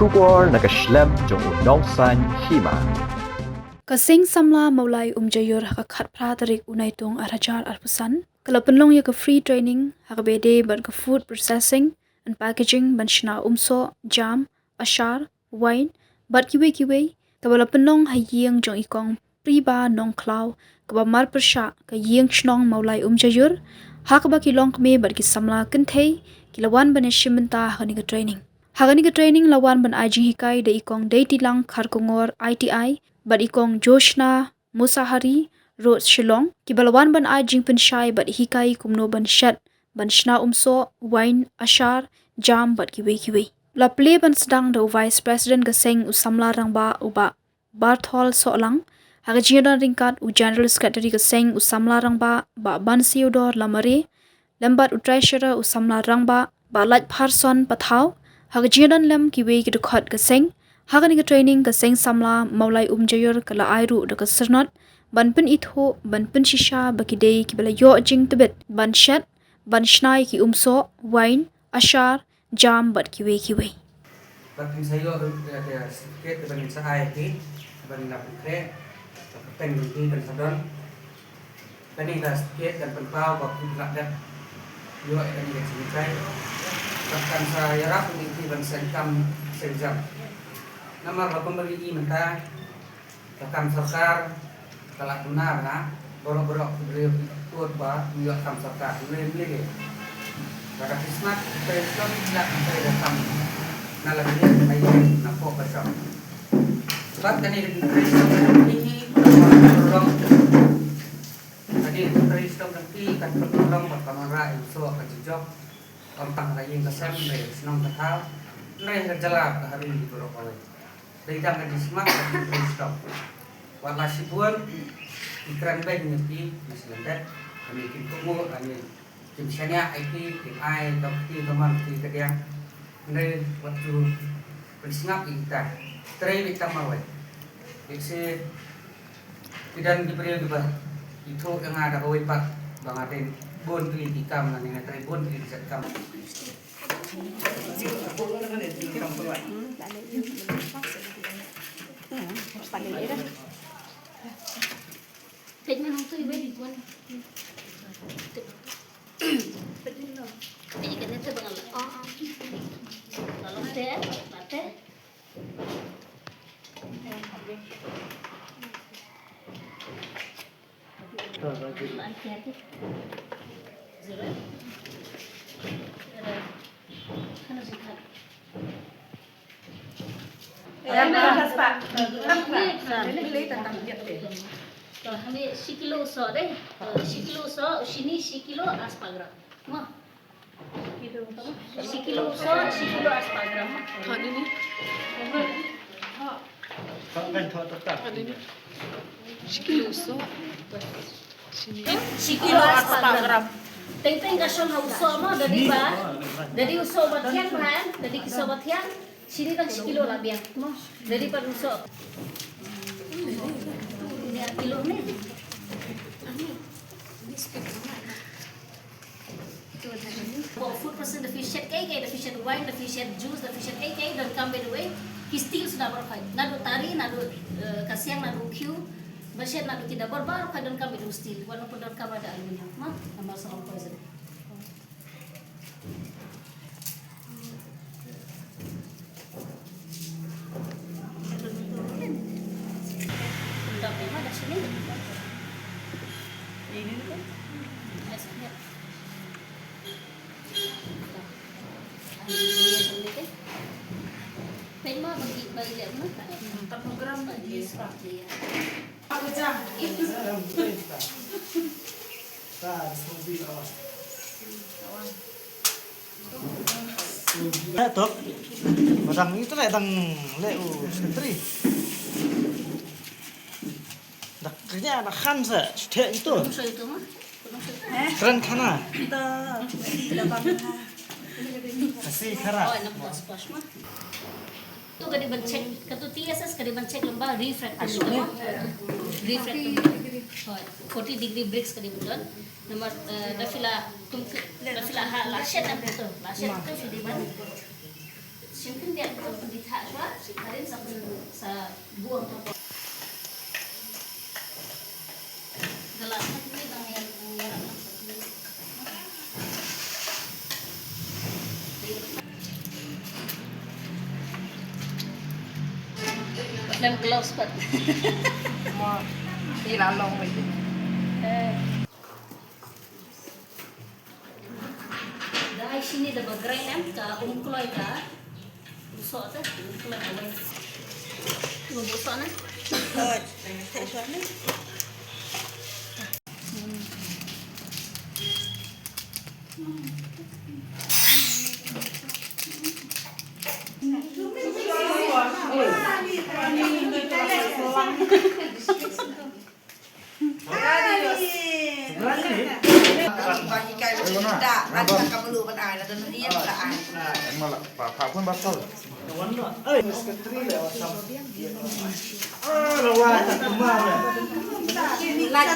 Shubor nakaslem jong unong san hima. Kasing samla maulai umjayur haka khat pratarik unaitung arhajar arpusan. Kalau penlong ya ke free training haka bede ban ke food processing and packaging ban shna umso jam ashar wine bat kiwe kabala penlong hayeng jong ikong priba nong klau kaba mar persha ka yeng shnong maulai umjayur haka ba kilong kme bat ki samla kentei kilawan ban shimenta haka ni ke training. Haka ni ke training lawan ban ajing hikai de ikong de tilang kharkongor ITI bat ikong Joshna Musahari Road Shillong kibalawan ban ajing penshai bat hikai kumno ban shat ban shna umso wine ashar jam bat kiwe la play ban sedang do vice president gaseng usamla rangba uba Barthol Solang haga jiran ringkat u general secretary gaseng usamla rangba ba ban siodor lamare lembat utraishara usamla rangba ba laj pharson pathau haga jiran lem kiwe ki khot gaseng Hagan ke training ke seng samla maulai umjayur kala airu de ke sernot ban pen itho ban pen shisha baki dei ki bela yo jing tebet ban shat ban shnai ki umso wine ashar jam bat kiwe Bakin sayo ada sedikit ban sahai ki ban lapre teng di ban sadon tani dah sedikit dan penpau bak dak yo ada di sini kai bahkan saya rap di ban senkam senjam Namar bakong bagi menta kam sarkar kalak benar na borok-borok beliau tuat ba beliau kam sarkar beliau pada kismat presiden tidak sampai datang nalagnya naik napok besok sebab tadi presiden ini tolong tadi presiden nanti kan tolong berkamera so akan jejak tentang lain kesem dari senang terhal naik kerjalah hari ini borok oleh dari jangan dismak dan stop. Warna sibuan ikran baik ngerti misalnya kami tim kumu kami tim sana IT tim I dokter teman tim kerja dari waktu bersingap kita terakhir kita mau isi tidak diberi juga itu yang ada kawin pak bang Aden bon tu kita mengenai terakhir bon tu bisa kamu Teď mình không tươi với đi quân. Bây giờ cái này tôi bằng là nó té, là té. Anh kia đi. Rồi. Khana gì thật. Yang khas Pak. Beli tentang jepit. Kalau kami sikilo so deh, sikilo so, sini sikilo aspagram, mah. Sikilo so, sikilo aspagram. Tahun ini. Sikilo so. Sikilo aspagram. Teng-teng kasong hauso mo dari uso batian bahan, dari kiso batian, sini kan sikilo labiang, mah. Dari paruso. Kilo ni. Food person, the fish head cake, the fish head wine, the fish head juice, the fish head cake, don't come by the way. He still sudah berfait. Nado tari, nado kasiang, nado Q, bashet nado tidak berbaru, kai don't come by the still. Walaupun don't come ada aluminium, mah, nama salam poison. Tapi mah dah sini. Ini kan? Esnya. Ini kan? Memang bagi dia mana? Program Bagi seperti ya. Apa jam? Tok, orang itu lah yang leu sentri. Daknya anak kan sudah itu. So itu mah. Keren kana. Kita belakang. Kasih kara. Oh, enak buat squash mah. Tu kadi bancek, katu TSS kadi bancek lembah refractor gitu. Refractor. Oh, 40 degree bricks kadi betul. Nomor dafila lashet apa tu? Lashet tu sudah mana? Simple dia detach lah, kalian sa buang tu. Gelap ni bang yang Dalam gloves pat. Tidak long itu. Dahil sini dah bergerak ka ungkloy ka. Busok tu, ungkloy away. Tunggu busok na. Saya suami. Bagi kau tidak, ada kamu lu pada ada dan dia tak ada. Malah Pak pun batal. Sekretari lewat sama. Lawan tak kemana. Lagi